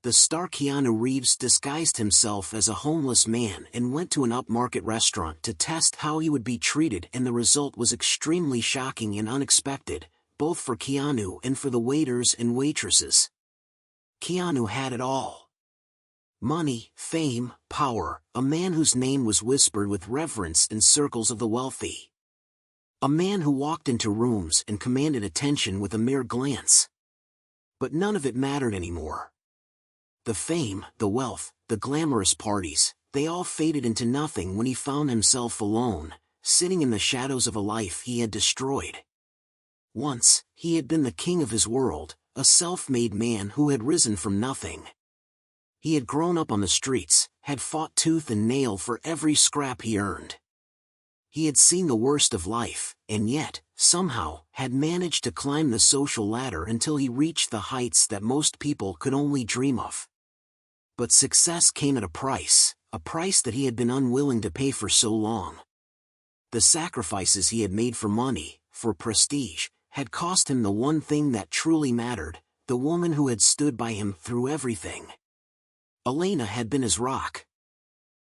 The star Keanu Reeves disguised himself as a homeless man and went to an upmarket restaurant to test how he would be treated, and the result was extremely shocking and unexpected, both for Keanu and for the waiters and waitresses. Keanu had it all. Money, fame, power, a man whose name was whispered with reverence in circles of the wealthy. A man who walked into rooms and commanded attention with a mere glance. But none of it mattered anymore. The fame, the wealth, the glamorous parties, they all faded into nothing when he found himself alone, sitting in the shadows of a life he had destroyed. Once, he had been the king of his world, a self-made man who had risen from nothing. He had grown up on the streets, had fought tooth and nail for every scrap he earned. He had seen the worst of life, and yet, somehow, had managed to climb the social ladder until he reached the heights that most people could only dream of. But success came at a price that he had been unwilling to pay for so long. The sacrifices he had made for money, for prestige, had cost him the one thing that truly mattered, the woman who had stood by him through everything. Elena had been his rock.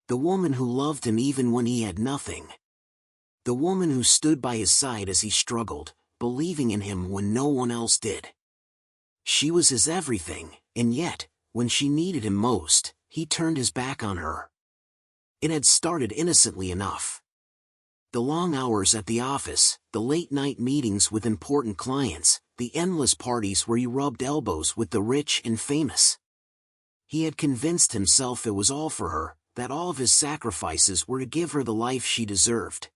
The woman who loved him even when he had nothing. The woman who stood by his side as he struggled, believing in him when no one else did. She was his everything, and yet, when she needed him most, he turned his back on her. It had started innocently enough. The long hours at the office, the late-night meetings with important clients, the endless parties where he rubbed elbows with the rich and famous. He had convinced himself it was all for her, that all of his sacrifices were to give her the life she deserved.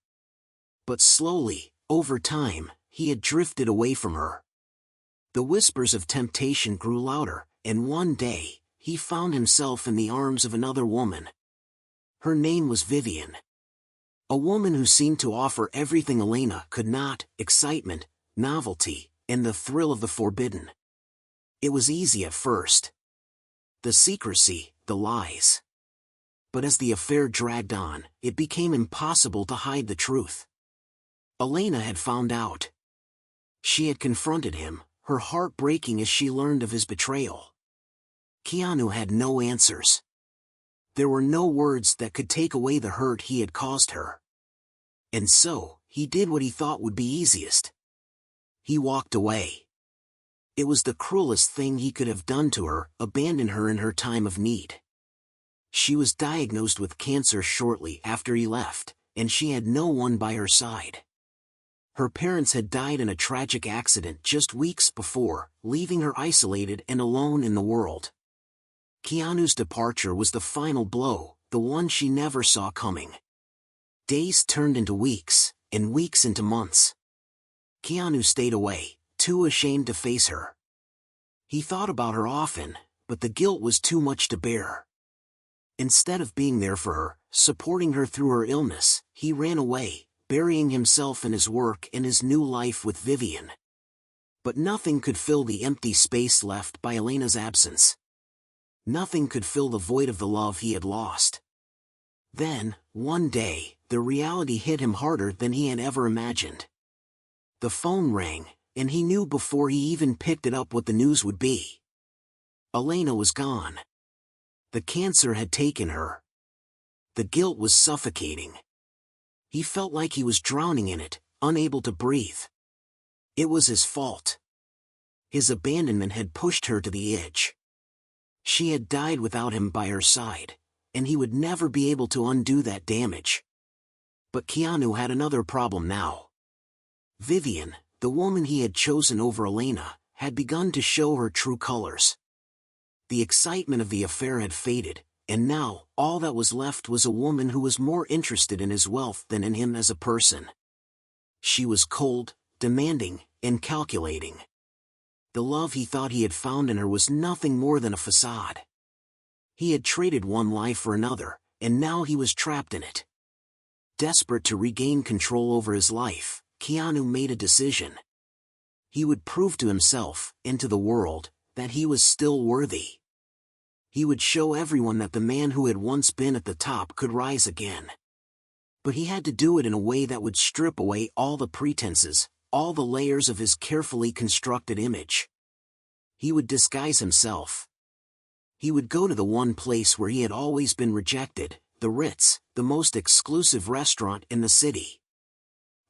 But slowly, over time, he had drifted away from her. The whispers of temptation grew louder, and one day, he found himself in the arms of another woman. Her name was Vivian. A woman who seemed to offer everything Elena could not: excitement, novelty, and the thrill of the forbidden. It was easy at first. The secrecy, the lies. But as the affair dragged on, it became impossible to hide the truth. Elena had found out. She had confronted him, her heart breaking as she learned of his betrayal. Keanu had no answers. There were no words that could take away the hurt he had caused her. And so, he did what he thought would be easiest. He walked away. It was the cruelest thing he could have done to her, abandon her in her time of need. She was diagnosed with cancer shortly after he left, and she had no one by her side. Her parents had died in a tragic accident just weeks before, leaving her isolated and alone in the world. Keanu's departure was the final blow, the one she never saw coming. Days turned into weeks, and weeks into months. Keanu stayed away, too ashamed to face her. He thought about her often, but the guilt was too much to bear. Instead of being there for her, supporting her through her illness, he ran away, burying himself in his work and his new life with Vivian. But nothing could fill the empty space left by Elena's absence. Nothing could fill the void of the love he had lost. Then, one day, the reality hit him harder than he had ever imagined. The phone rang, and he knew before he even picked it up what the news would be. Elena was gone. The cancer had taken her. The guilt was suffocating. He felt like he was drowning in it, unable to breathe. It was his fault. His abandonment had pushed her to the edge. She had died without him by her side, and he would never be able to undo that damage. But Keanu had another problem now. Vivian, the woman he had chosen over Elena, had begun to show her true colors. The excitement of the affair had faded, and now, all that was left was a woman who was more interested in his wealth than in him as a person. She was cold, demanding, and calculating. The love he thought he had found in her was nothing more than a facade. He had traded one life for another, and now he was trapped in it. Desperate to regain control over his life, Keanu made a decision. He would prove to himself, and to the world, that he was still worthy. He would show everyone that the man who had once been at the top could rise again. But he had to do it in a way that would strip away all the pretenses, all the layers of his carefully constructed image. He would disguise himself. He would go to the one place where he had always been rejected, the Ritz, the most exclusive restaurant in the city.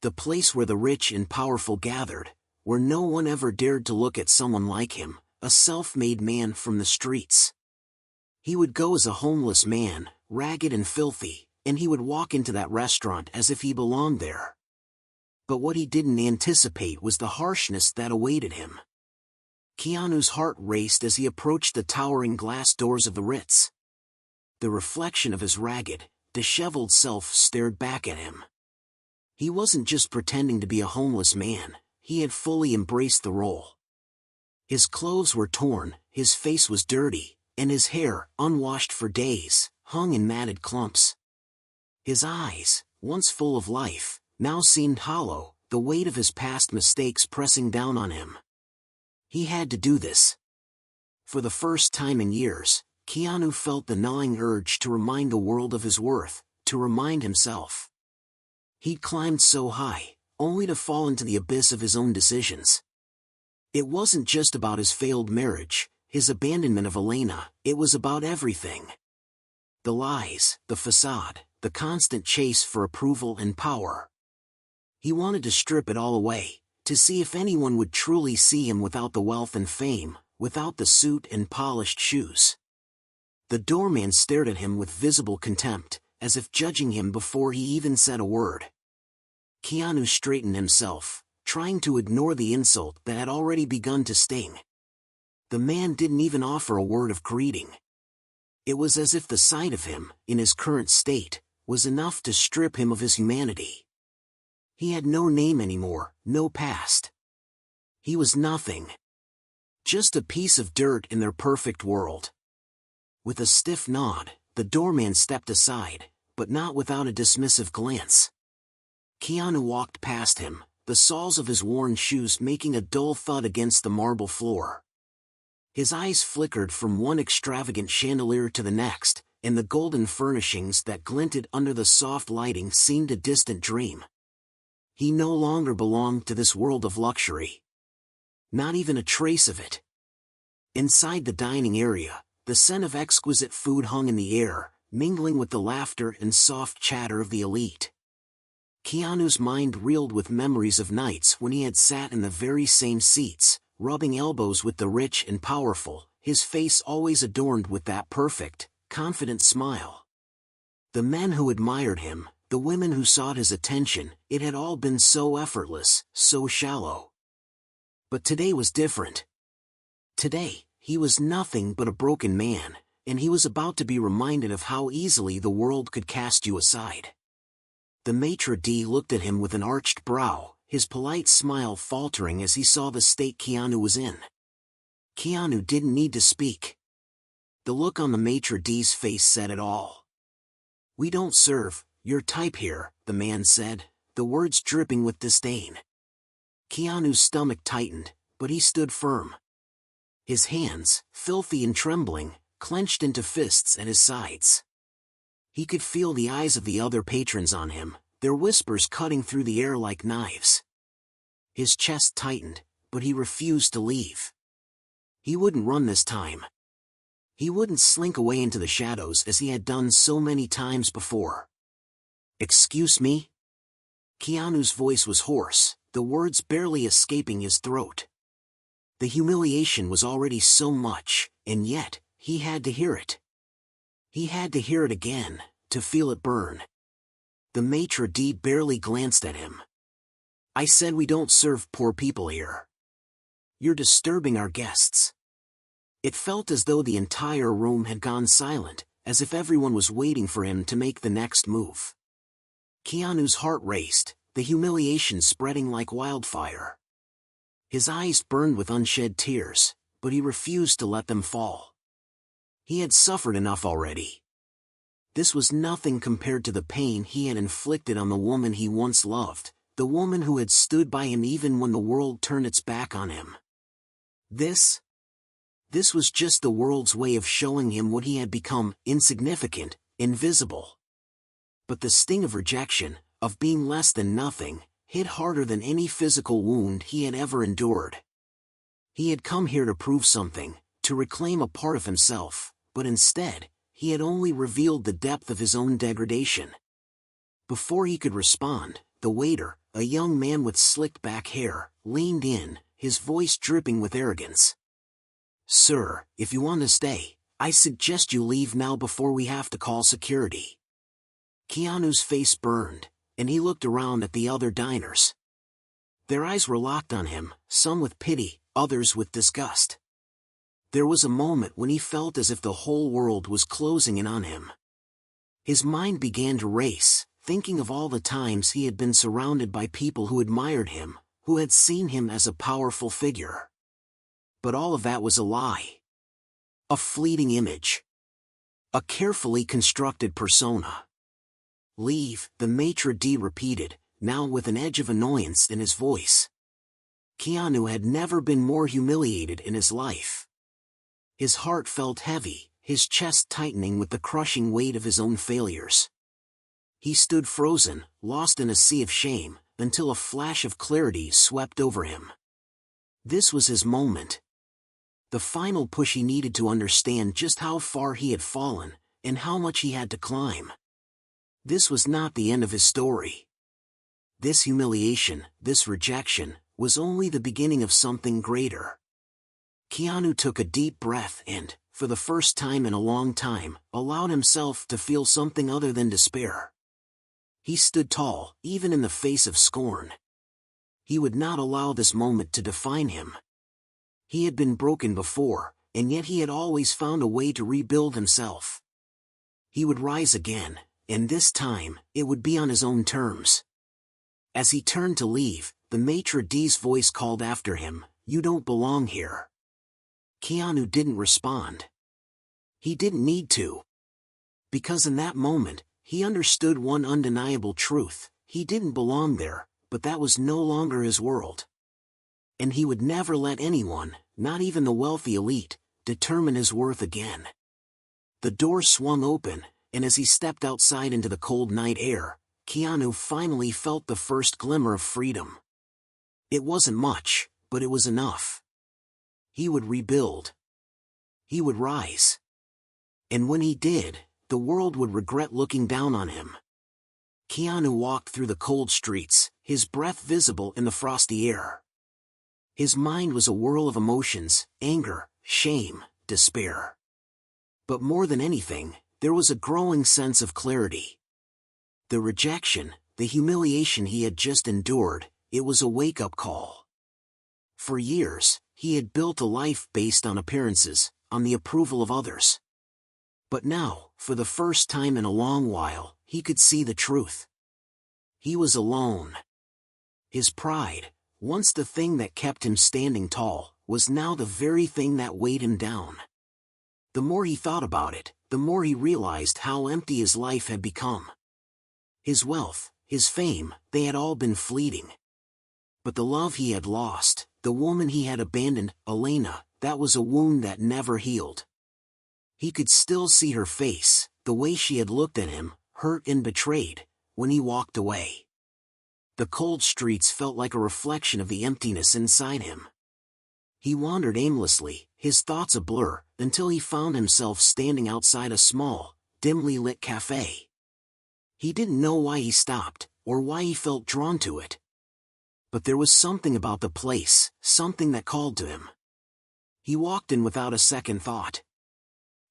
The place where the rich and powerful gathered, where no one ever dared to look at someone like him, a self-made man from the streets. He would go as a homeless man, ragged and filthy, and he would walk into that restaurant as if he belonged there. But what he didn't anticipate was the harshness that awaited him. Keanu's heart raced as he approached the towering glass doors of the Ritz. The reflection of his ragged, disheveled self stared back at him. He wasn't just pretending to be a homeless man, he had fully embraced the role. His clothes were torn, his face was dirty, and his hair, unwashed for days, hung in matted clumps. His eyes, once full of life, now seemed hollow, the weight of his past mistakes pressing down on him. He had to do this. For the first time in years, Keanu felt the gnawing urge to remind the world of his worth, to remind himself. He'd climbed so high, only to fall into the abyss of his own decisions. It wasn't just about his failed marriage, his abandonment of Elena, it was about everything. The lies, the facade, the constant chase for approval and power. He wanted to strip it all away, to see if anyone would truly see him without the wealth and fame, without the suit and polished shoes. The doorman stared at him with visible contempt, as if judging him before he even said a word. Keanu straightened himself, trying to ignore the insult that had already begun to sting. The man didn't even offer a word of greeting. It was as if the sight of him, in his current state, was enough to strip him of his humanity. He had no name anymore, no past. He was nothing. Just a piece of dirt in their perfect world. With a stiff nod, the doorman stepped aside, but not without a dismissive glance. Keanu walked past him, the soles of his worn shoes making a dull thud against the marble floor. His eyes flickered from one extravagant chandelier to the next, and the golden furnishings that glinted under the soft lighting seemed a distant dream. He no longer belonged to this world of luxury. Not even a trace of it. Inside the dining area, the scent of exquisite food hung in the air, mingling with the laughter and soft chatter of the elite. Keanu's mind reeled with memories of nights when he had sat in the very same seats, rubbing elbows with the rich and powerful, his face always adorned with that perfect, confident smile. The men who admired him, the women who sought his attention, it had all been so effortless, so shallow. But today was different. Today, he was nothing but a broken man, and he was about to be reminded of how easily the world could cast you aside. The maitre d' looked at him with an arched brow, his polite smile faltering as he saw the state Keanu was in. Keanu didn't need to speak. The look on the maitre d's face said it all. "We don't serve your type here," the man said, the words dripping with disdain. Keanu's stomach tightened, but he stood firm. His hands, filthy and trembling, clenched into fists at his sides. He could feel the eyes of the other patrons on him, their whispers cutting through the air like knives. His chest tightened, but he refused to leave. He wouldn't run this time. He wouldn't slink away into the shadows as he had done so many times before. "Excuse me?" Keanu's voice was hoarse, the words barely escaping his throat. The humiliation was already so much, and yet, he had to hear it. He had to hear it again, to feel it burn. The maitre d' barely glanced at him. "I said we don't serve poor people here. You're disturbing our guests." It felt as though the entire room had gone silent, as if everyone was waiting for him to make the next move. Keanu's heart raced, the humiliation spreading like wildfire. His eyes burned with unshed tears, but he refused to let them fall. He had suffered enough already. This was nothing compared to the pain he had inflicted on the woman he once loved, the woman who had stood by him even when the world turned its back on him. This was just the world's way of showing him what he had become: insignificant, invisible. But the sting of rejection, of being less than nothing, hit harder than any physical wound he had ever endured. He had come here to prove something, to reclaim a part of himself, but instead, he had only revealed the depth of his own degradation. Before he could respond, the waiter, a young man with slicked back hair, leaned in, his voice dripping with arrogance. "Sir, if you want to stay, I suggest you leave now before we have to call security." Keanu's face burned, and he looked around at the other diners. Their eyes were locked on him, some with pity, others with disgust. There was a moment when he felt as if the whole world was closing in on him. His mind began to race, thinking of all the times he had been surrounded by people who admired him, who had seen him as a powerful figure. But all of that was a lie. A fleeting image. A carefully constructed persona. "Leave," the maitre d' repeated, now with an edge of annoyance in his voice. Keanu had never been more humiliated in his life. His heart felt heavy, his chest tightening with the crushing weight of his own failures. He stood frozen, lost in a sea of shame, until a flash of clarity swept over him. This was his moment. The final push he needed to understand just how far he had fallen, and how much he had to climb. This was not the end of his story. This humiliation, this rejection, was only the beginning of something greater. Keanu took a deep breath and, for the first time in a long time, allowed himself to feel something other than despair. He stood tall, even in the face of scorn. He would not allow this moment to define him. He had been broken before, and yet he had always found a way to rebuild himself. He would rise again, and this time, it would be on his own terms. As he turned to leave, the maitre d's voice called after him, "You don't belong here." Keanu didn't respond. He didn't need to. Because in that moment, he understood one undeniable truth: he didn't belong there, but that was no longer his world. And he would never let anyone, not even the wealthy elite, determine his worth again. The door swung open, and as he stepped outside into the cold night air, Keanu finally felt the first glimmer of freedom. It wasn't much, but it was enough. He would rebuild. He would rise. And when he did, the world would regret looking down on him. Keanu walked through the cold streets, his breath visible in the frosty air. His mind was a whirl of emotions: anger, shame, despair. But more than anything, there was a growing sense of clarity. The rejection, the humiliation he had just endured, it was a wake-up call. For years, he had built a life based on appearances, on the approval of others. But now, for the first time in a long while, he could see the truth. He was alone. His pride, once the thing that kept him standing tall, was now the very thing that weighed him down. The more he thought about it, the more he realized how empty his life had become. His wealth, his fame, they had all been fleeting. But the love he had lost, the woman he had abandoned, Elena, that was a wound that never healed. He could still see her face, the way she had looked at him, hurt and betrayed, when he walked away. The cold streets felt like a reflection of the emptiness inside him. He wandered aimlessly, his thoughts a blur, until he found himself standing outside a small, dimly lit cafe. He didn't know why he stopped, or why he felt drawn to it. But there was something about the place, something that called to him. He walked in without a second thought.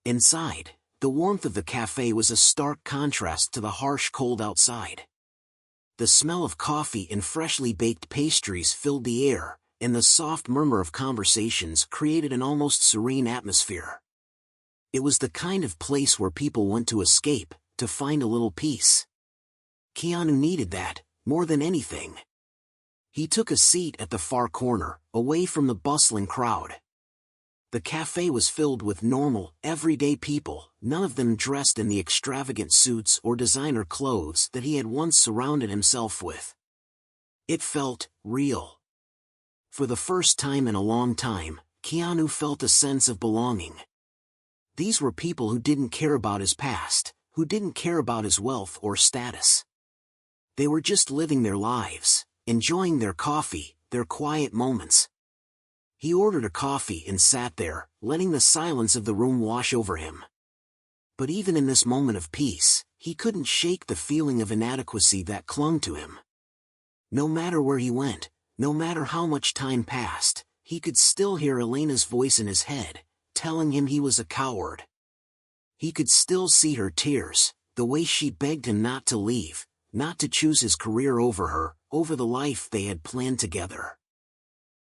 Inside, the warmth of the cafe was a stark contrast to the harsh cold outside. The smell of coffee and freshly baked pastries filled the air, and the soft murmur of conversations created an almost serene atmosphere. It was the kind of place where people went to escape, to find a little peace. Keanu needed that, more than anything. He took a seat at the far corner, away from the bustling crowd. The cafe was filled with normal, everyday people, none of them dressed in the extravagant suits or designer clothes that he had once surrounded himself with. It felt real. For the first time in a long time, Keanu felt a sense of belonging. These were people who didn't care about his past, who didn't care about his wealth or status. They were just living their lives, enjoying their coffee, their quiet moments. He ordered a coffee and sat there, letting the silence of the room wash over him. But even in this moment of peace, he couldn't shake the feeling of inadequacy that clung to him. No matter where he went, no matter how much time passed, he could still hear Elena's voice in his head, telling him he was a coward. He could still see her tears, the way she begged him not to leave, not to choose his career over her, over the life they had planned together.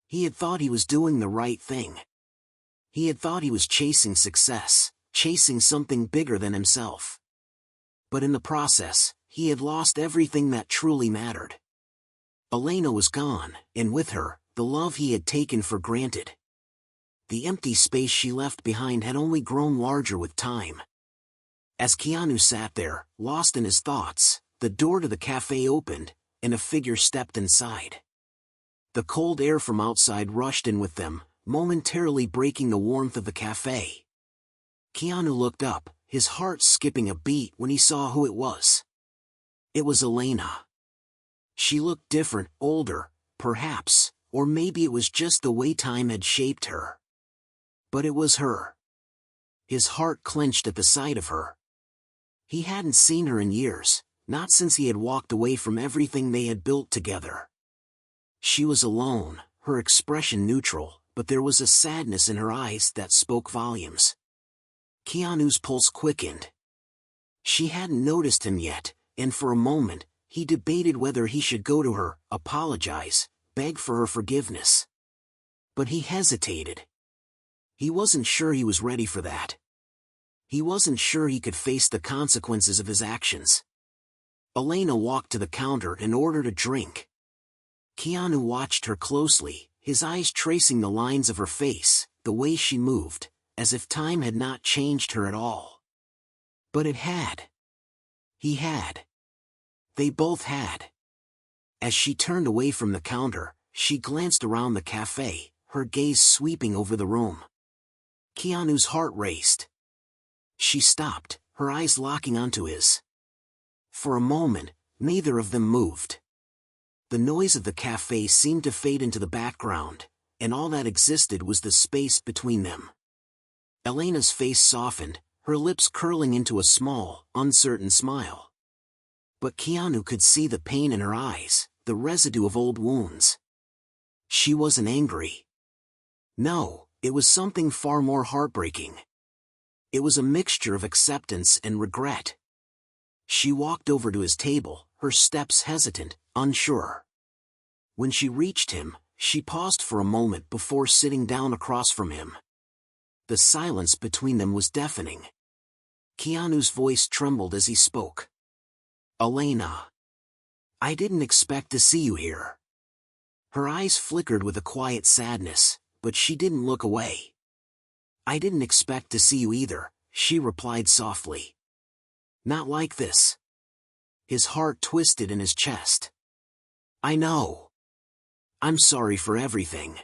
He had thought he was doing the right thing. He had thought he was chasing success, chasing something bigger than himself. But in the process, he had lost everything that truly mattered. Elena was gone, and with her, the love he had taken for granted. The empty space she left behind had only grown larger with time. As Keanu sat there, lost in his thoughts, the door to the cafe opened, and a figure stepped inside. The cold air from outside rushed in with them, momentarily breaking the warmth of the cafe. Keanu looked up, his heart skipping a beat when he saw who it was. It was Elena. She looked different, older, perhaps, or maybe it was just the way time had shaped her. But it was her. His heart clenched at the sight of her. He hadn't seen her in years, not since he had walked away from everything they had built together. She was alone, her expression neutral, but there was a sadness in her eyes that spoke volumes. Keanu's pulse quickened. She hadn't noticed him yet, and for a moment, he debated whether he should go to her, apologize, beg for her forgiveness. But he hesitated. He wasn't sure he was ready for that. He wasn't sure he could face the consequences of his actions. Elena walked to the counter and ordered a drink. Keanu watched her closely, his eyes tracing the lines of her face, the way she moved, as if time had not changed her at all. But it had. He had. They both had. As she turned away from the counter, she glanced around the cafe, her gaze sweeping over the room. Keanu's heart raced. She stopped, her eyes locking onto his. For a moment, neither of them moved. The noise of the cafe seemed to fade into the background, and all that existed was the space between them. Elena's face softened, her lips curling into a small, uncertain smile. But Keanu could see the pain in her eyes, the residue of old wounds. She wasn't angry. No, it was something far more heartbreaking. It was a mixture of acceptance and regret. She walked over to his table, her steps hesitant, unsure. When she reached him, she paused for a moment before sitting down across from him. The silence between them was deafening. Keanu's voice trembled as he spoke. Elena. I didn't expect to see you here. Her eyes flickered with a quiet sadness, but she didn't look away. I didn't expect to see you either, she replied softly. Not like this. His heart twisted in his chest. I know. I'm sorry for everything.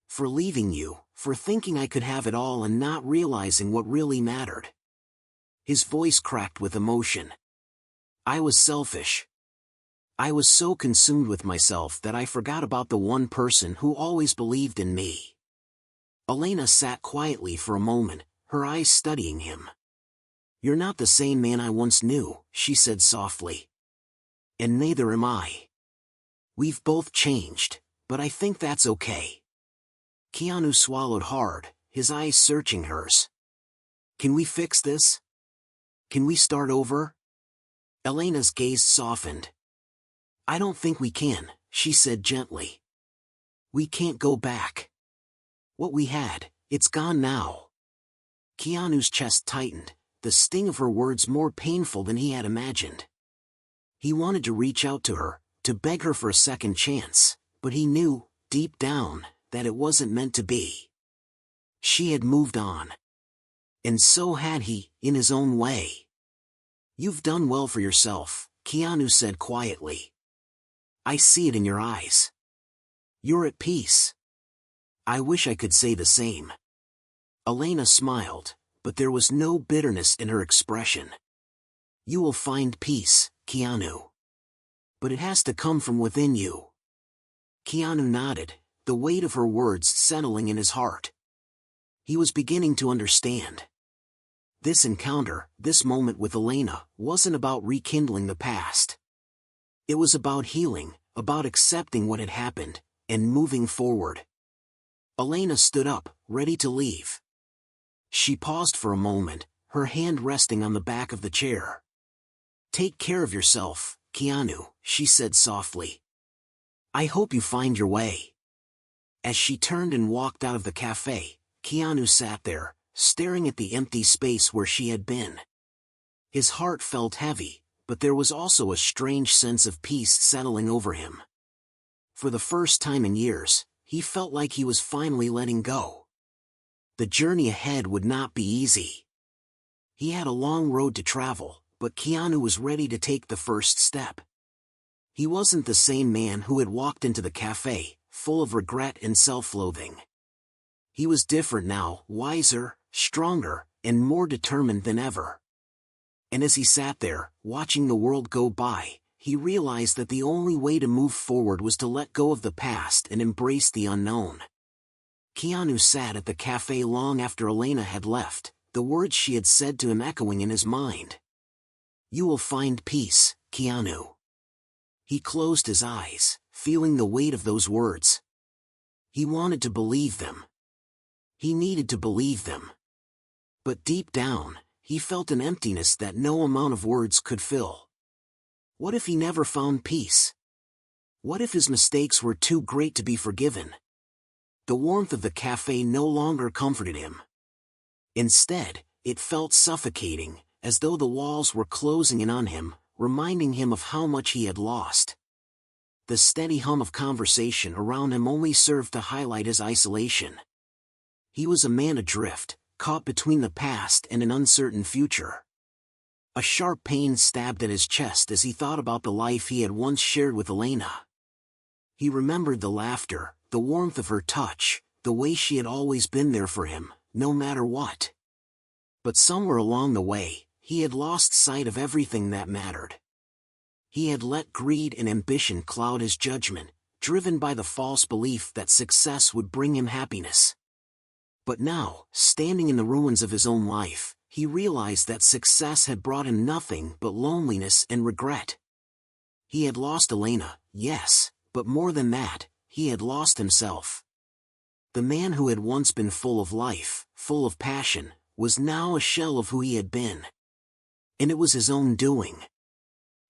For leaving you, for thinking I could have it all and not realizing what really mattered. His voice cracked with emotion. I was selfish. I was so consumed with myself that I forgot about the one person who always believed in me. Elena sat quietly for a moment, her eyes studying him. You're not the same man I once knew, she said softly. And neither am I. We've both changed, but I think that's okay. Keanu swallowed hard, his eyes searching hers. Can we fix this? Can we start over? Elena's gaze softened. I don't think we can, she said gently. We can't go back. What we had, it's gone now. Keanu's chest tightened, the sting of her words more painful than he had imagined. He wanted to reach out to her, to beg her for a second chance, but he knew, deep down, that it wasn't meant to be. She had moved on. And so had he, in his own way. You've done well for yourself, Keanu said quietly. I see it in your eyes. You're at peace. I wish I could say the same. Elena smiled, but there was no bitterness in her expression. You will find peace, Keanu. But it has to come from within you. Keanu nodded, the weight of her words settling in his heart. He was beginning to understand. This encounter, this moment with Elena, wasn't about rekindling the past. It was about healing, about accepting what had happened, and moving forward. Elena stood up, ready to leave. She paused for a moment, her hand resting on the back of the chair. "Take care of yourself, Keanu," she said softly. "I hope you find your way." As she turned and walked out of the cafe, Keanu sat there, staring at the empty space where she had been. His heart felt heavy, but there was also a strange sense of peace settling over him. For the first time in years, he felt like he was finally letting go. The journey ahead would not be easy. He had a long road to travel, but Keanu was ready to take the first step. He wasn't the same man who had walked into the cafe, full of regret and self-loathing. He was different now, wiser, stronger, and more determined than ever. And as he sat there, watching the world go by, he realized that the only way to move forward was to let go of the past and embrace the unknown. Keanu sat at the cafe long after Elena had left, the words she had said to him echoing in his mind. "You will find peace, Keanu." He closed his eyes, feeling the weight of those words. He wanted to believe them. He needed to believe them. But deep down, he felt an emptiness that no amount of words could fill. What if he never found peace? What if his mistakes were too great to be forgiven? The warmth of the cafe no longer comforted him. Instead, it felt suffocating, as though the walls were closing in on him, reminding him of how much he had lost. The steady hum of conversation around him only served to highlight his isolation. He was a man adrift, caught between the past and an uncertain future. A sharp pain stabbed at his chest as he thought about the life he had once shared with Elena. He remembered the laughter, the warmth of her touch, the way she had always been there for him, no matter what. But somewhere along the way, he had lost sight of everything that mattered. He had let greed and ambition cloud his judgment, driven by the false belief that success would bring him happiness. But now, standing in the ruins of his own life, he realized that success had brought him nothing but loneliness and regret. He had lost Elena, yes, but more than that, he had lost himself. The man who had once been full of life, full of passion, was now a shell of who he had been. And it was his own doing.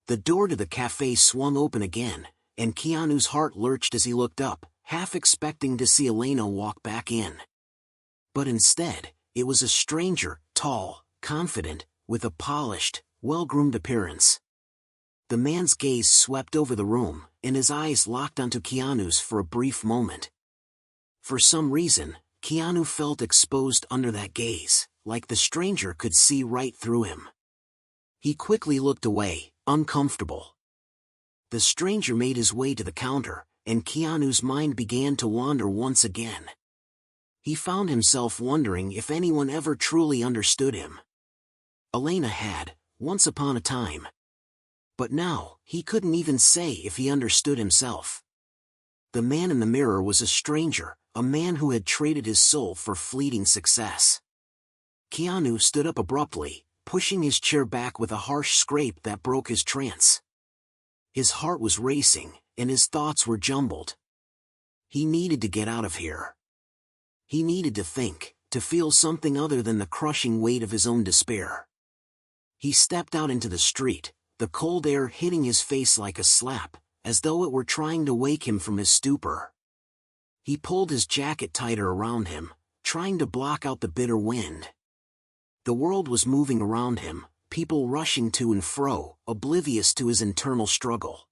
The door to the cafe swung open again, and Keanu's heart lurched as he looked up, half expecting to see Elena walk back in. But instead, it was a stranger, tall, confident, with a polished, well-groomed appearance. The man's gaze swept over the room, and his eyes locked onto Keanu's for a brief moment. For some reason, Keanu felt exposed under that gaze, like the stranger could see right through him. He quickly looked away, uncomfortable. The stranger made his way to the counter, and Keanu's mind began to wander once again. He found himself wondering if anyone ever truly understood him. Elena had, once upon a time. But now, he couldn't even say if he understood himself. The man in the mirror was a stranger, a man who had traded his soul for fleeting success. Keanu stood up abruptly, pushing his chair back with a harsh scrape that broke his trance. His heart was racing, and his thoughts were jumbled. He needed to get out of here. He needed to think, to feel something other than the crushing weight of his own despair. He stepped out into the street, the cold air hitting his face like a slap, as though it were trying to wake him from his stupor. He pulled his jacket tighter around him, trying to block out the bitter wind. The world was moving around him, people rushing to and fro, oblivious to his internal struggle.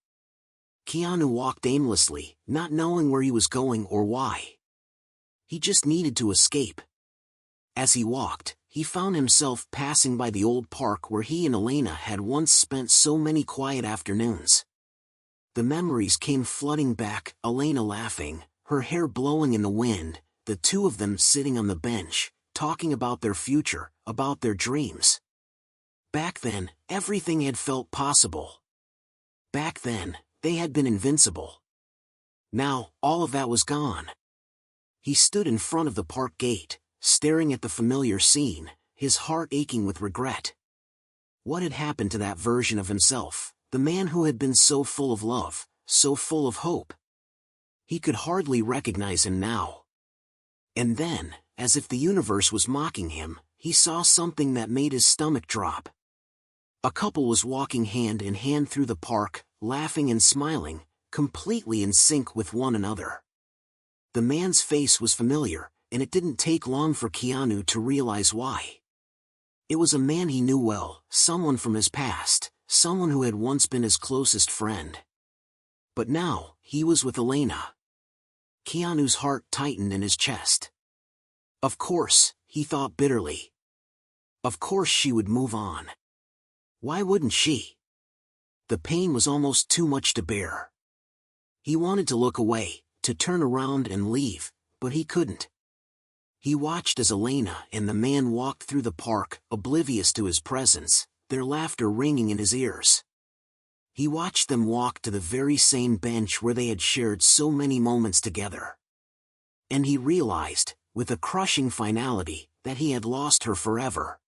Keanu walked aimlessly, not knowing where he was going or why. He just needed to escape. As he walked, he found himself passing by the old park where he and Elena had once spent so many quiet afternoons. The memories came flooding back, Elena laughing, her hair blowing in the wind, the two of them sitting on the bench, talking about their future, about their dreams. Back then, everything had felt possible. Back then, they had been invincible. Now, all of that was gone. He stood in front of the park gate, staring at the familiar scene, his heart aching with regret. What had happened to that version of himself, the man who had been so full of love, so full of hope? He could hardly recognize him now. And then, as if the universe was mocking him, he saw something that made his stomach drop. A couple was walking hand in hand through the park, laughing and smiling, completely in sync with one another. The man's face was familiar, and it didn't take long for Keanu to realize why. It was a man he knew well, someone from his past, someone who had once been his closest friend. But now, he was with Elena. Keanu's heart tightened in his chest. Of course, he thought bitterly. Of course she would move on. Why wouldn't she? The pain was almost too much to bear. He wanted to look away, to turn around and leave, but he couldn't. He watched as Elena and the man walked through the park, oblivious to his presence, their laughter ringing in his ears. He watched them walk to the very same bench where they had shared so many moments together. And he realized, with a crushing finality, that he had lost her forever.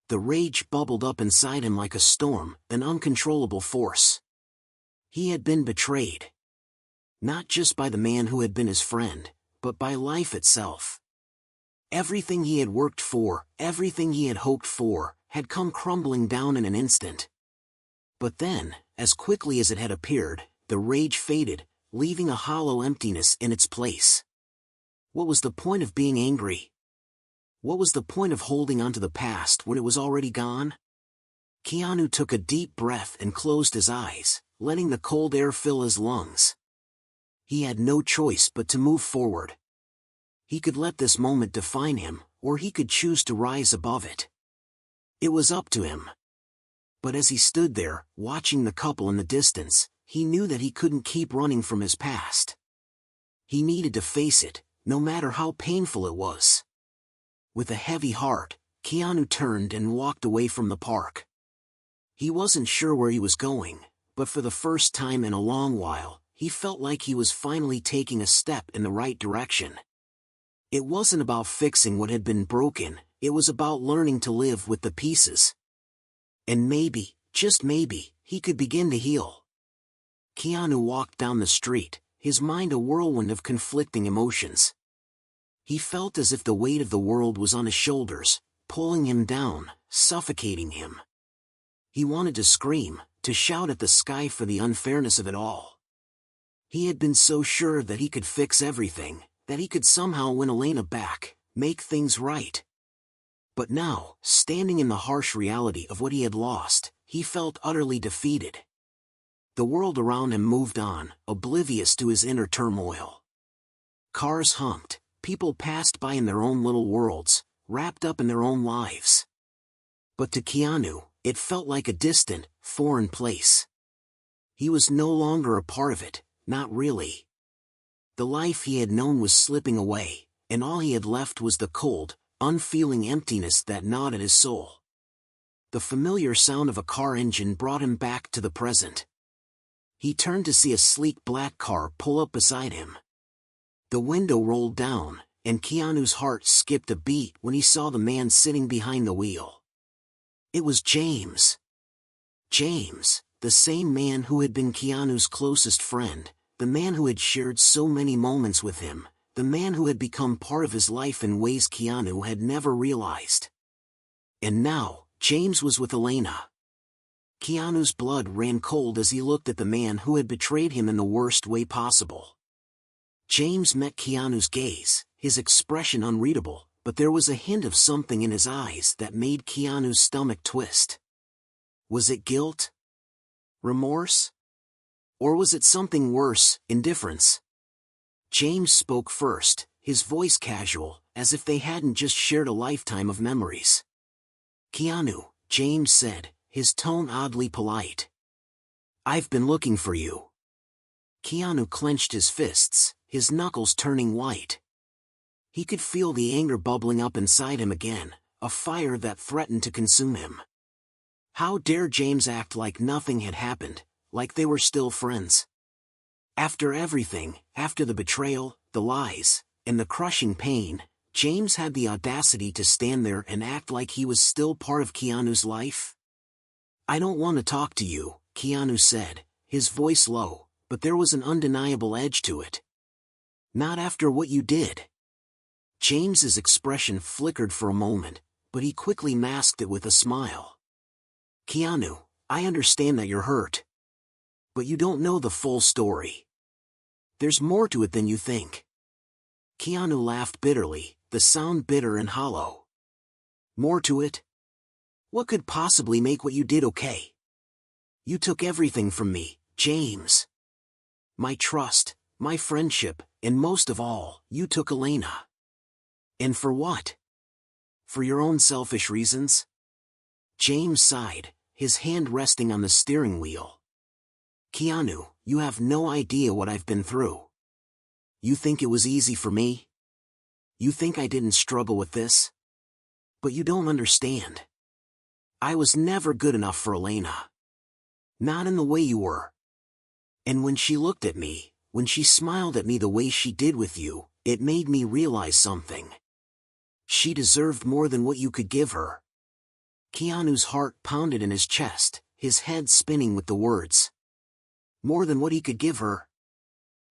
The rage bubbled up inside him like a storm, an uncontrollable force. He had been betrayed. Not just by the man who had been his friend, but by life itself. Everything he had worked for, everything he had hoped for, had come crumbling down in an instant. But then, as quickly as it had appeared, the rage faded, leaving a hollow emptiness in its place. What was the point of being angry? What was the point of holding on to the past when it was already gone? Keanu took a deep breath and closed his eyes, letting the cold air fill his lungs. He had no choice but to move forward. He could let this moment define him, or he could choose to rise above it. It was up to him. But as he stood there, watching the couple in the distance, he knew that he couldn't keep running from his past. He needed to face it, no matter how painful it was. With a heavy heart, Keanu turned and walked away from the park. He wasn't sure where he was going, but for the first time in a long while, he felt like he was finally taking a step in the right direction. It wasn't about fixing what had been broken, it was about learning to live with the pieces. And maybe, just maybe, he could begin to heal. Keanu walked down the street, his mind a whirlwind of conflicting emotions. He felt as if the weight of the world was on his shoulders, pulling him down, suffocating him. He wanted to scream, to shout at the sky for the unfairness of it all. He had been so sure that he could fix everything, that he could somehow win Elena back, make things right. But now, standing in the harsh reality of what he had lost, he felt utterly defeated. The world around him moved on, oblivious to his inner turmoil. Cars honked, people passed by in their own little worlds, wrapped up in their own lives. But to Keanu, it felt like a distant, foreign place. He was no longer a part of it, not really. The life he had known was slipping away, and all he had left was the cold, unfeeling emptiness that gnawed at his soul. The familiar sound of a car engine brought him back to the present. He turned to see a sleek black car pull up beside him. The window rolled down, and Keanu's heart skipped a beat when he saw the man sitting behind the wheel. It was James. James, the same man who had been Keanu's closest friend, the man who had shared so many moments with him, the man who had become part of his life in ways Keanu had never realized. And now, James was with Elena. Keanu's blood ran cold as he looked at the man who had betrayed him in the worst way possible. James met Keanu's gaze, his expression unreadable, but there was a hint of something in his eyes that made Keanu's stomach twist. Was it guilt? Remorse? Or was it something worse, indifference? James spoke first, his voice casual, as if they hadn't just shared a lifetime of memories. Keanu, James said, his tone oddly polite. I've been looking for you. Keanu clenched his fists, his knuckles turning white. He could feel the anger bubbling up inside him again, a fire that threatened to consume him. How dare James act like nothing had happened, like they were still friends? After everything, after the betrayal, the lies, and the crushing pain, James had the audacity to stand there and act like he was still part of Keanu's life. "I don't want to talk to you," Keanu said, his voice low, but there was an undeniable edge to it. "Not after what you did." James's expression flickered for a moment, but he quickly masked it with a smile. "Keanu, I understand that you're hurt. But you don't know the full story. There's more to it than you think." Keanu laughed bitterly, the sound bitter and hollow. "More to it? What could possibly make what you did okay? You took everything from me, James. My trust, my friendship, and most of all, you took Elena. And for what? For your own selfish reasons?" James sighed, his hand resting on the steering wheel. "Keanu, you have no idea what I've been through. You think it was easy for me? You think I didn't struggle with this? But you don't understand. I was never good enough for Elena. Not in the way you were. And when she looked at me, when she smiled at me the way she did with you, it made me realize something. She deserved more than what you could give her." Keanu's heart pounded in his chest, his head spinning with the words. More than what he could give her?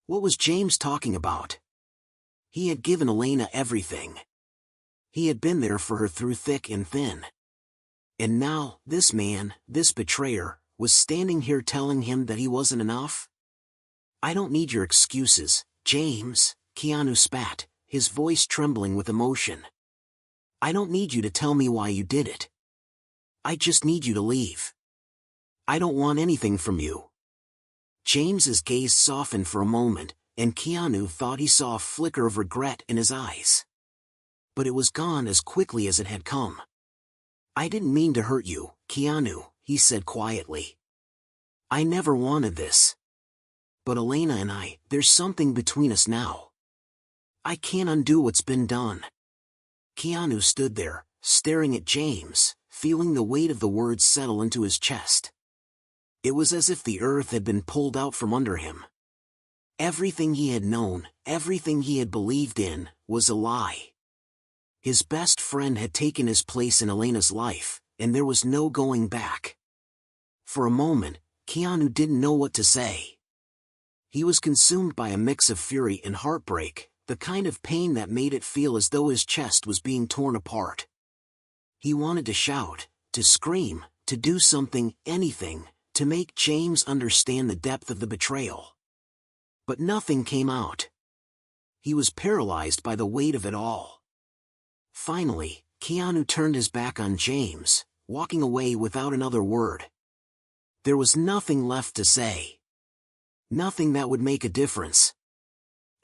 What was James talking about? He had given Elena everything. He had been there for her through thick and thin. And now, this man, this betrayer, was standing here telling him that he wasn't enough? "I don't need your excuses, James," Keanu spat, his voice trembling with emotion. "I don't need you to tell me why you did it. I just need you to leave. I don't want anything from you." James's gaze softened for a moment, and Keanu thought he saw a flicker of regret in his eyes. But it was gone as quickly as it had come. "I didn't mean to hurt you, Keanu," he said quietly. "I never wanted this. But Elena and I, there's something between us now. I can't undo what's been done." Keanu stood there, staring at James, feeling the weight of the words settle into his chest. It was as if the earth had been pulled out from under him. Everything he had known, everything he had believed in, was a lie. His best friend had taken his place in Elena's life, and there was no going back. For a moment, Keanu didn't know what to say. He was consumed by a mix of fury and heartbreak, the kind of pain that made it feel as though his chest was being torn apart. He wanted to shout, to scream, to do something, anything, to make James understand the depth of the betrayal. But nothing came out. He was paralyzed by the weight of it all. Finally, Keanu turned his back on James, walking away without another word. There was nothing left to say. Nothing that would make a difference.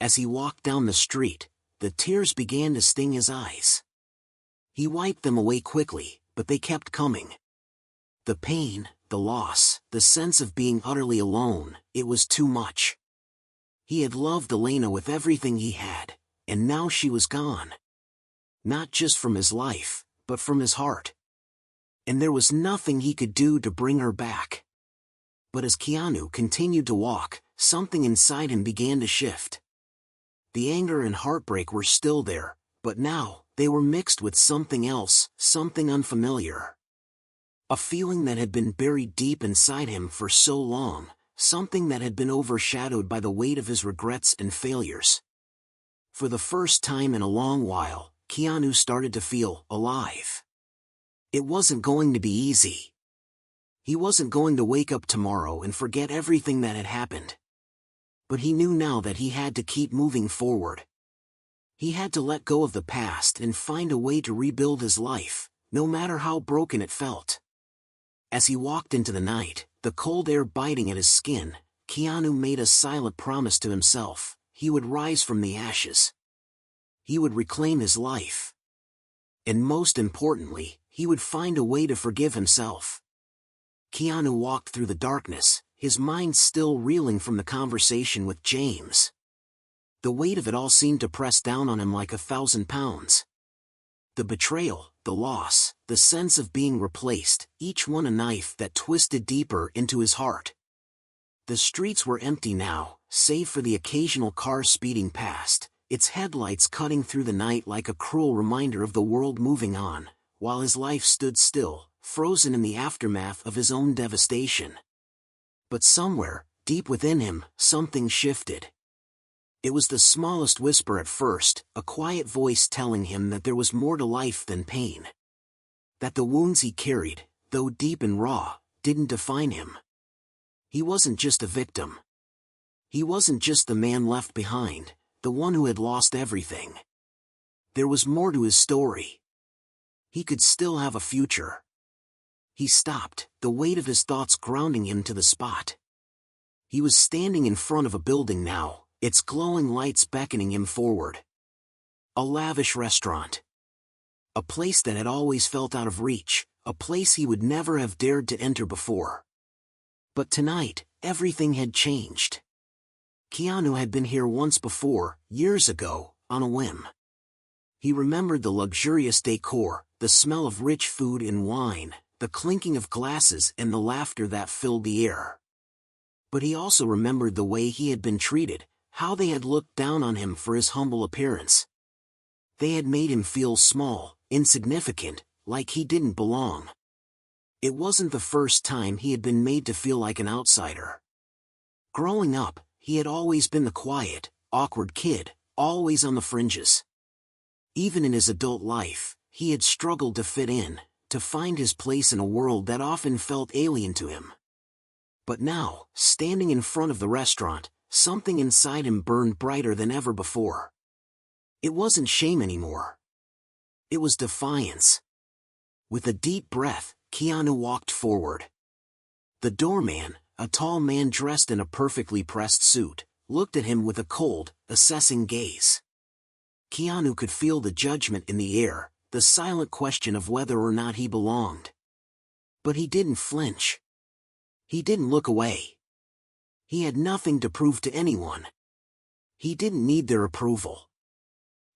As he walked down the street, the tears began to sting his eyes. He wiped them away quickly, but they kept coming. The pain, the loss, the sense of being utterly alone, it was too much. He had loved Elena with everything he had, and now she was gone. Not just from his life, but from his heart. And there was nothing he could do to bring her back. But as Keanu continued to walk, something inside him began to shift. The anger and heartbreak were still there, but now, they were mixed with something else, something unfamiliar. A feeling that had been buried deep inside him for so long, something that had been overshadowed by the weight of his regrets and failures. For the first time in a long while, Keanu started to feel alive. It wasn't going to be easy. He wasn't going to wake up tomorrow and forget everything that had happened. But he knew now that he had to keep moving forward. He had to let go of the past and find a way to rebuild his life, no matter how broken it felt. As he walked into the night, the cold air biting at his skin, Keanu made a silent promise to himself: he would rise from the ashes. He would reclaim his life. And most importantly, he would find a way to forgive himself. Keanu walked through the darkness, his mind still reeling from the conversation with James. The weight of it all seemed to press down on him like 1,000 pounds. The betrayal, the loss, the sense of being replaced, each one a knife that twisted deeper into his heart. The streets were empty now, save for the occasional car speeding past. its headlights cutting through the night like a cruel reminder of the world moving on, while his life stood still, frozen in the aftermath of his own devastation. But somewhere, deep within him, something shifted. It was the smallest whisper at first, a quiet voice telling him that there was more to life than pain. That the wounds he carried, though deep and raw, didn't define him. He wasn't just a victim. He wasn't just the man left behind, the one who had lost everything. There was more to his story. He could still have a future. He stopped, the weight of his thoughts grounding him to the spot. He was standing in front of a building now, its glowing lights beckoning him forward. A lavish restaurant. A place that had always felt out of reach, a place he would never have dared to enter before. But tonight, everything had changed. Keanu had been here once before, years ago, on a whim. He remembered the luxurious decor, the smell of rich food and wine, the clinking of glasses and the laughter that filled the air. But he also remembered the way he had been treated, how they had looked down on him for his humble appearance. They had made him feel small, insignificant, like he didn't belong. It wasn't the first time he had been made to feel like an outsider. Growing up, he had always been the quiet, awkward kid, always on the fringes. Even in his adult life, he had struggled to fit in, to find his place in a world that often felt alien to him. But now, standing in front of the restaurant, something inside him burned brighter than ever before. It wasn't shame anymore. It was defiance. With a deep breath, Keanu walked forward. The doorman, a tall man dressed in a perfectly pressed suit, looked at him with a cold, assessing gaze. Keanu could feel the judgment in the air, the silent question of whether or not he belonged. But he didn't flinch. He didn't look away. He had nothing to prove to anyone. He didn't need their approval.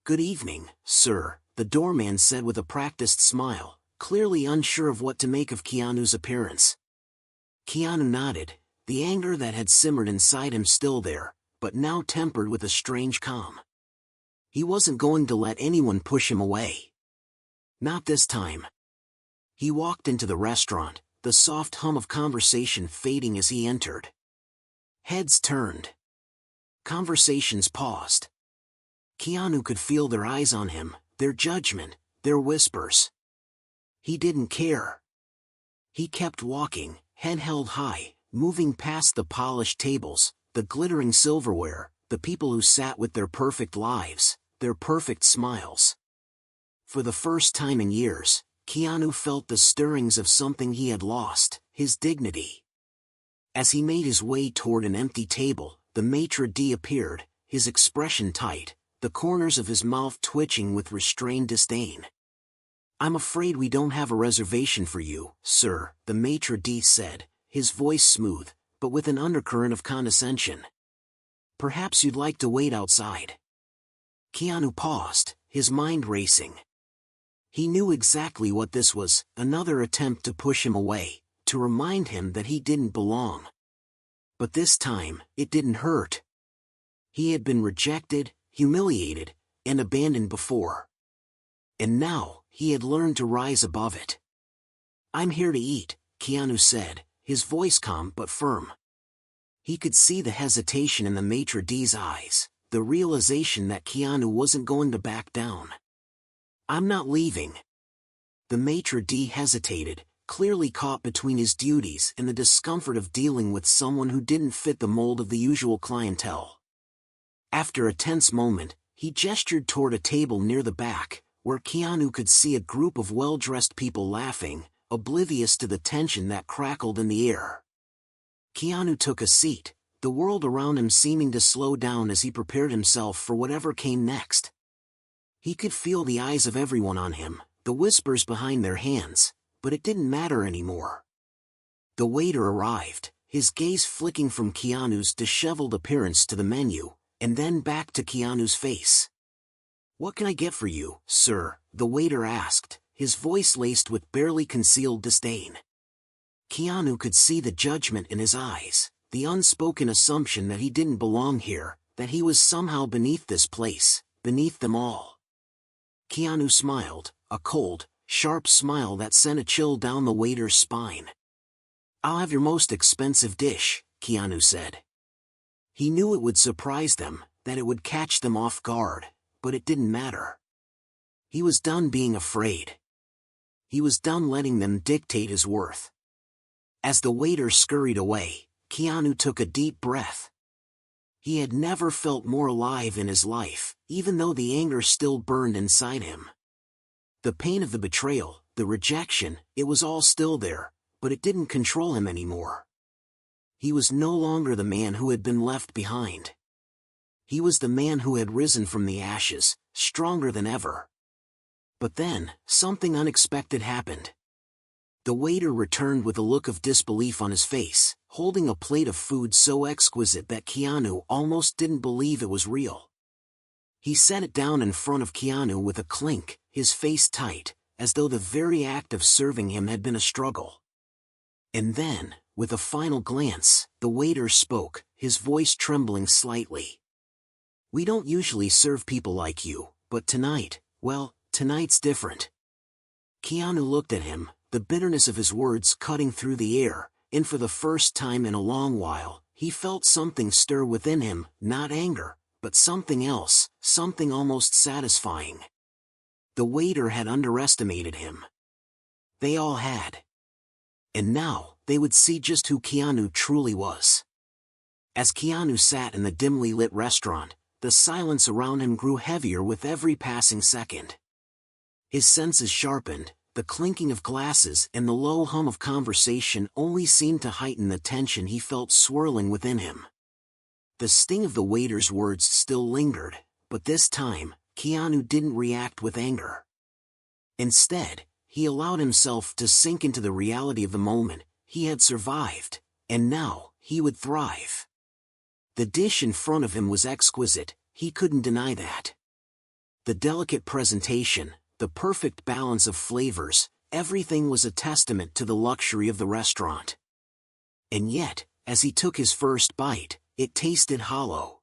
"Good evening, sir," the doorman said with a practiced smile, clearly unsure of what to make of Keanu's appearance. Keanu nodded, the anger that had simmered inside him still there, but now tempered with a strange calm. He wasn't going to let anyone push him away. Not this time. He walked into the restaurant, the soft hum of conversation fading as he entered. Heads turned. Conversations paused. Keanu could feel their eyes on him, their judgment, their whispers. He didn't care. He kept walking, head held high, moving past the polished tables, the glittering silverware, the people who sat with their perfect lives, their perfect smiles. For the first time in years, Keanu felt the stirrings of something he had lost, his dignity. As he made his way toward an empty table, the maitre d' appeared, his expression tight, the corners of his mouth twitching with restrained disdain. "I'm afraid we don't have a reservation for you, sir," the maitre d' said, his voice smooth, but with an undercurrent of condescension. "Perhaps you'd like to wait outside." Keanu paused, his mind racing. He knew exactly what this was, another attempt to push him away, to remind him that he didn't belong. But this time, it didn't hurt. He had been rejected, humiliated, and abandoned before. And now, he had learned to rise above it. "I'm here to eat," Keanu said, his voice calm but firm. He could see the hesitation in the maitre d's eyes, the realization that Keanu wasn't going to back down. "I'm not leaving." The maitre d' hesitated, clearly caught between his duties and the discomfort of dealing with someone who didn't fit the mold of the usual clientele. After a tense moment, he gestured toward a table near the back, where Keanu could see a group of well-dressed people laughing, oblivious to the tension that crackled in the air. Keanu took a seat, the world around him seeming to slow down as he prepared himself for whatever came next. He could feel the eyes of everyone on him, the whispers behind their hands, but it didn't matter anymore. The waiter arrived, his gaze flicking from Keanu's disheveled appearance to the menu, and then back to Keanu's face. "What can I get for you, sir?" the waiter asked, his voice laced with barely concealed disdain. Keanu could see the judgment in his eyes, the unspoken assumption that he didn't belong here, that he was somehow beneath this place, beneath them all. Keanu smiled, a cold, sharp smile that sent a chill down the waiter's spine. "I'll have your most expensive dish," Keanu said. He knew it would surprise them, that it would catch them off guard, but it didn't matter. He was done being afraid. He was done letting them dictate his worth. As the waiter scurried away, Keanu took a deep breath. He had never felt more alive in his life, even though the anger still burned inside him. The pain of the betrayal, the rejection, it was all still there, but it didn't control him anymore. He was no longer the man who had been left behind. He was the man who had risen from the ashes, stronger than ever. But then, something unexpected happened. The waiter returned with a look of disbelief on his face, holding a plate of food so exquisite that Keanu almost didn't believe it was real. He set it down in front of Keanu with a clink, his face tight, as though the very act of serving him had been a struggle. And then, with a final glance, the waiter spoke, his voice trembling slightly. "We don't usually serve people like you, but tonight, well, tonight's different." Keanu looked at him, the bitterness of his words cutting through the air, and for the first time in a long while, he felt something stir within him, not anger, but something else, something almost satisfying. The waiter had underestimated him. They all had. And now, they would see just who Keanu truly was. As Keanu sat in the dimly lit restaurant, the silence around him grew heavier with every passing second. His senses sharpened, the clinking of glasses and the low hum of conversation only seemed to heighten the tension he felt swirling within him. The sting of the waiter's words still lingered, but this time, Keanu didn't react with anger. Instead, he allowed himself to sink into the reality of the moment. He had survived, and now, he would thrive. The dish in front of him was exquisite, he couldn't deny that. The delicate presentation, the perfect balance of flavors, everything was a testament to the luxury of the restaurant. And yet, as he took his first bite, it tasted hollow.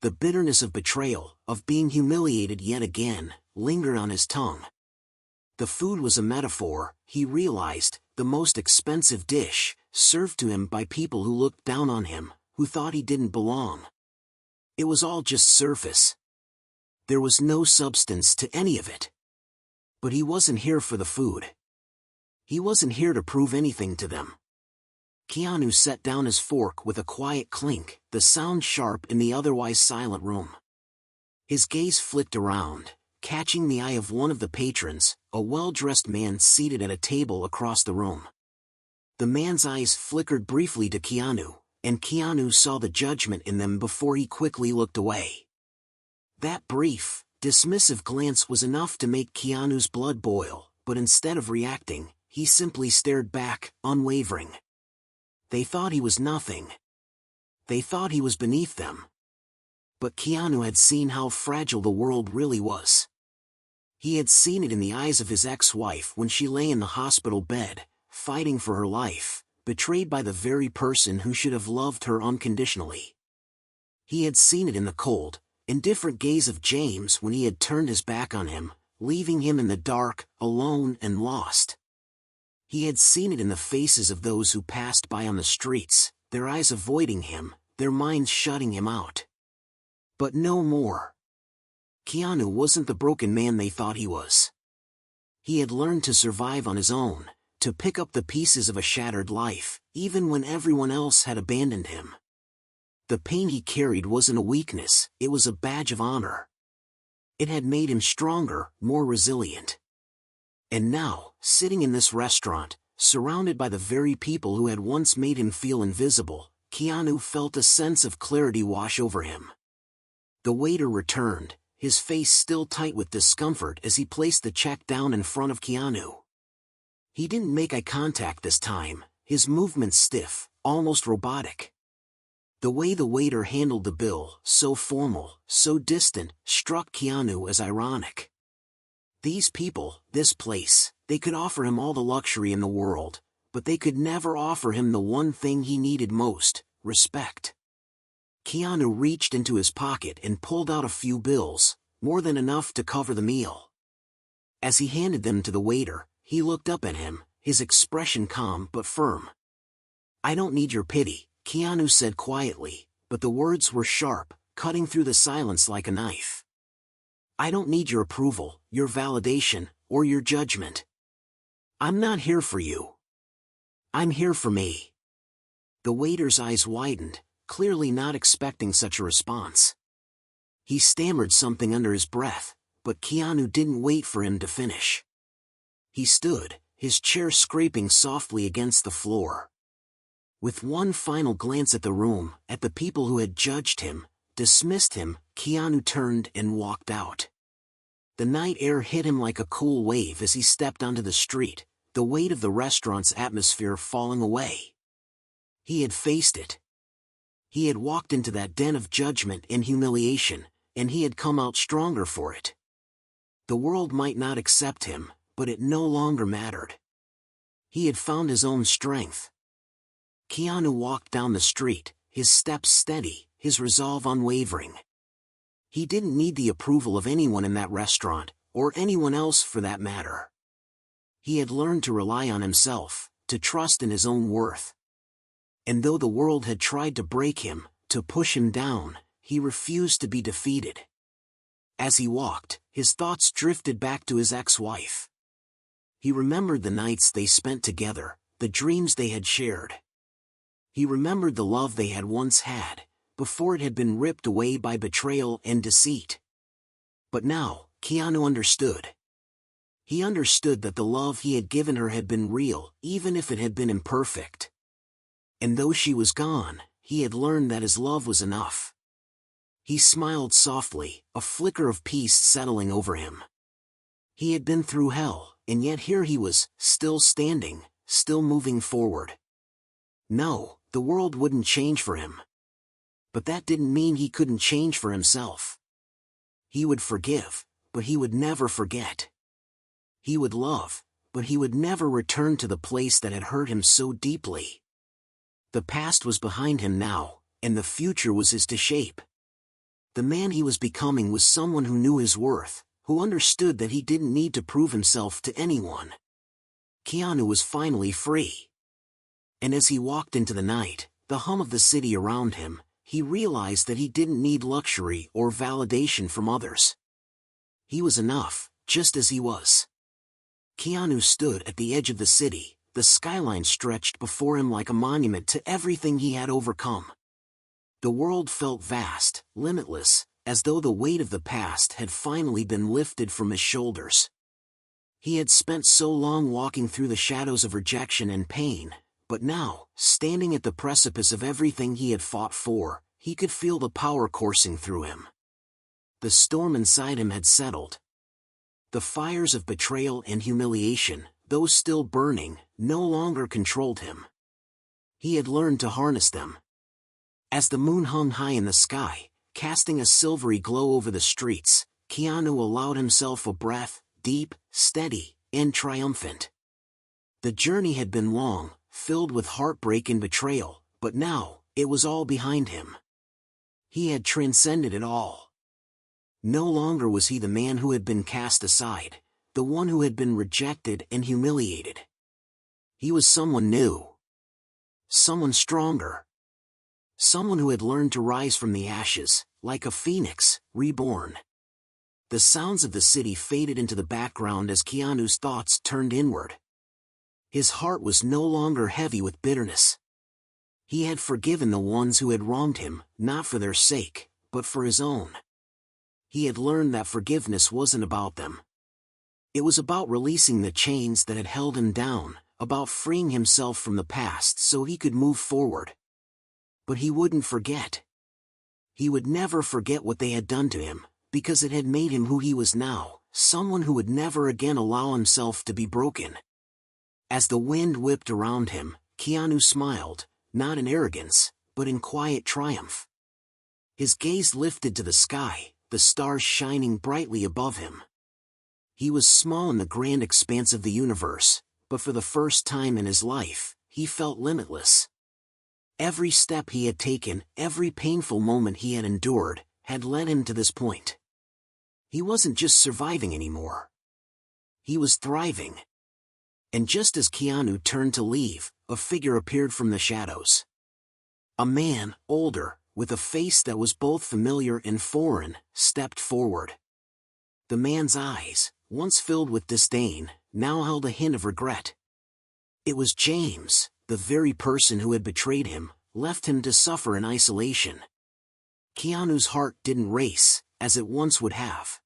The bitterness of betrayal, of being humiliated yet again, lingered on his tongue. The food was a metaphor, he realized, the most expensive dish, served to him by people who looked down on him, who thought he didn't belong. It was all just surface. There was no substance to any of it. But he wasn't here for the food. He wasn't here to prove anything to them. Keanu set down his fork with a quiet clink, the sound sharp in the otherwise silent room. His gaze flicked around, catching the eye of one of the patrons, a well-dressed man seated at a table across the room. The man's eyes flickered briefly to Keanu, and Keanu saw the judgment in them before he quickly looked away. That brief, dismissive glance was enough to make Keanu's blood boil, but instead of reacting, he simply stared back, unwavering. They thought he was nothing. They thought he was beneath them. But Keanu had seen how fragile the world really was. He had seen it in the eyes of his ex-wife when she lay in the hospital bed, fighting for her life, betrayed by the very person who should have loved her unconditionally. He had seen it in the cold, indifferent gaze of James when he had turned his back on him, leaving him in the dark, alone and lost. He had seen it in the faces of those who passed by on the streets, their eyes avoiding him, their minds shutting him out. But no more. Keanu wasn't the broken man they thought he was. He had learned to survive on his own, to pick up the pieces of a shattered life, even when everyone else had abandoned him. The pain he carried wasn't a weakness, it was a badge of honor. It had made him stronger, more resilient. And now, sitting in this restaurant, surrounded by the very people who had once made him feel invisible, Keanu felt a sense of clarity wash over him. The waiter returned, his face still tight with discomfort as he placed the check down in front of Keanu. He didn't make eye contact this time, his movements stiff, almost robotic. The way the waiter handled the bill, so formal, so distant, struck Keanu as ironic. These people, this place, they could offer him all the luxury in the world, but they could never offer him the one thing he needed most, respect. Keanu reached into his pocket and pulled out a few bills, more than enough to cover the meal. As he handed them to the waiter, he looked up at him, his expression calm but firm. "I don't need your pity," Keanu said quietly, but the words were sharp, cutting through the silence like a knife. "I don't need your approval, your validation, or your judgment. I'm not here for you. I'm here for me." The waiter's eyes widened, clearly not expecting such a response. He stammered something under his breath, but Keanu didn't wait for him to finish. He stood, his chair scraping softly against the floor. With one final glance at the room, at the people who had judged him, dismissed him, Keanu turned and walked out. The night air hit him like a cool wave as he stepped onto the street, the weight of the restaurant's atmosphere falling away. He had faced it. He had walked into that den of judgment and humiliation, and he had come out stronger for it. The world might not accept him, but it no longer mattered. He had found his own strength. Keanu walked down the street, his steps steady, his resolve unwavering. He didn't need the approval of anyone in that restaurant, or anyone else for that matter. He had learned to rely on himself, to trust in his own worth. And though the world had tried to break him, to push him down, he refused to be defeated. As he walked, his thoughts drifted back to his ex-wife. He remembered the nights they spent together, the dreams they had shared. He remembered the love they had once had, before it had been ripped away by betrayal and deceit. But now, Keanu understood. He understood that the love he had given her had been real, even if it had been imperfect. And though she was gone, he had learned that his love was enough. He smiled softly, a flicker of peace settling over him. He had been through hell, and yet here he was, still standing, still moving forward. No, the world wouldn't change for him. But that didn't mean he couldn't change for himself. He would forgive, but he would never forget. He would love, but he would never return to the place that had hurt him so deeply. The past was behind him now, and the future was his to shape. The man he was becoming was someone who knew his worth, who understood that he didn't need to prove himself to anyone. Keanu was finally free. And as he walked into the night, the hum of the city around him, he realized that he didn't need luxury or validation from others. He was enough, just as he was. Keanu stood at the edge of the city, the skyline stretched before him like a monument to everything he had overcome. The world felt vast, limitless, as though the weight of the past had finally been lifted from his shoulders. He had spent so long walking through the shadows of rejection and pain, but now, standing at the precipice of everything he had fought for, he could feel the power coursing through him. The storm inside him had settled. The fires of betrayal and humiliation, though still burning, no longer controlled him. He had learned to harness them. As the moon hung high in the sky, casting a silvery glow over the streets, Keanu allowed himself a breath, deep, steady, and triumphant. The journey had been long, filled with heartbreak and betrayal, but now, it was all behind him. He had transcended it all. No longer was he the man who had been cast aside, the one who had been rejected and humiliated. He was someone new. Someone stronger. Someone who had learned to rise from the ashes, like a phoenix, reborn. The sounds of the city faded into the background as Keanu's thoughts turned inward. His heart was no longer heavy with bitterness. He had forgiven the ones who had wronged him, not for their sake, but for his own. He had learned that forgiveness wasn't about them. It was about releasing the chains that had held him down, about freeing himself from the past so he could move forward. But he wouldn't forget. He would never forget what they had done to him, because it had made him who he was now, someone who would never again allow himself to be broken. As the wind whipped around him, Keanu smiled, not in arrogance, but in quiet triumph. His gaze lifted to the sky, the stars shining brightly above him. He was small in the grand expanse of the universe, but for the first time in his life, he felt limitless. Every step he had taken, every painful moment he had endured, had led him to this point. He wasn't just surviving anymore. He was thriving. And just as Keanu turned to leave, a figure appeared from the shadows. A man, older, with a face that was both familiar and foreign, stepped forward. The man's eyes, once filled with disdain, now held a hint of regret. It was James, the very person who had betrayed him, left him to suffer in isolation. Keanu's heart didn't race, as it once would have.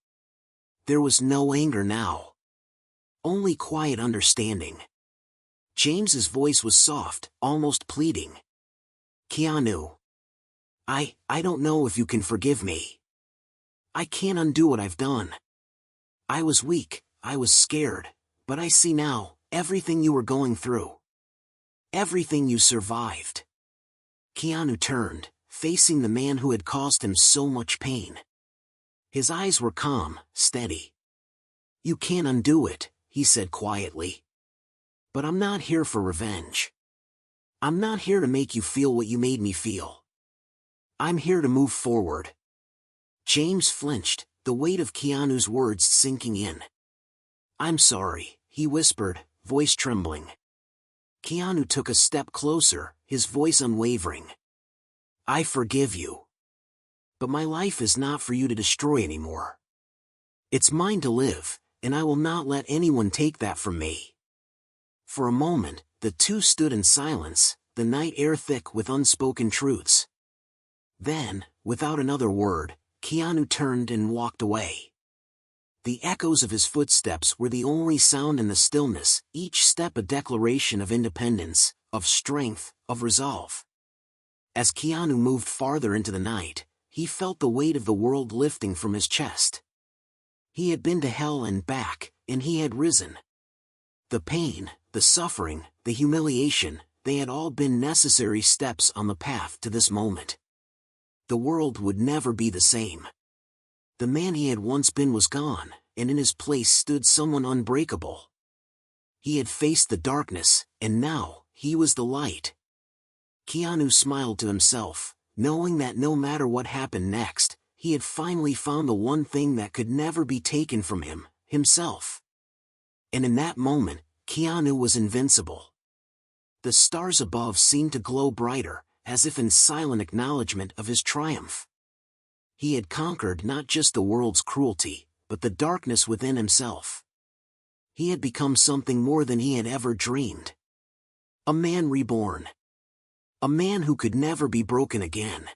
There was no anger now. Only quiet understanding. James's voice was soft, almost pleading. Keanu. I don't know if you can forgive me. I can't undo what I've done. I was weak, I was scared, but I see now, everything you were going through. Everything you survived. Keanu turned, facing the man who had caused him so much pain. His eyes were calm, steady. You can't undo it, he said quietly. But I'm not here for revenge. I'm not here to make you feel what you made me feel. I'm here to move forward. James flinched, the weight of Keanu's words sinking in. I'm sorry, he whispered, voice trembling. Keanu took a step closer, his voice unwavering. I forgive you. But my life is not for you to destroy anymore. It's mine to live, and I will not let anyone take that from me. For a moment, the two stood in silence, the night air thick with unspoken truths. Then, without another word, Keanu turned and walked away. The echoes of his footsteps were the only sound in the stillness, each step a declaration of independence, of strength, of resolve. As Keanu moved farther into the night, he felt the weight of the world lifting from his chest. He had been to hell and back, and he had risen. The pain, the suffering, the humiliation, they had all been necessary steps on the path to this moment. The world would never be the same. The man he had once been was gone, and in his place stood someone unbreakable. He had faced the darkness, and now, he was the light. Keanu smiled to himself, knowing that no matter what happened next, he had finally found the one thing that could never be taken from him, himself. And in that moment, Keanu was invincible. The stars above seemed to glow brighter, as if in silent acknowledgement of his triumph. He had conquered not just the world's cruelty, but the darkness within himself. He had become something more than he had ever dreamed. A man reborn. A man who could never be broken again.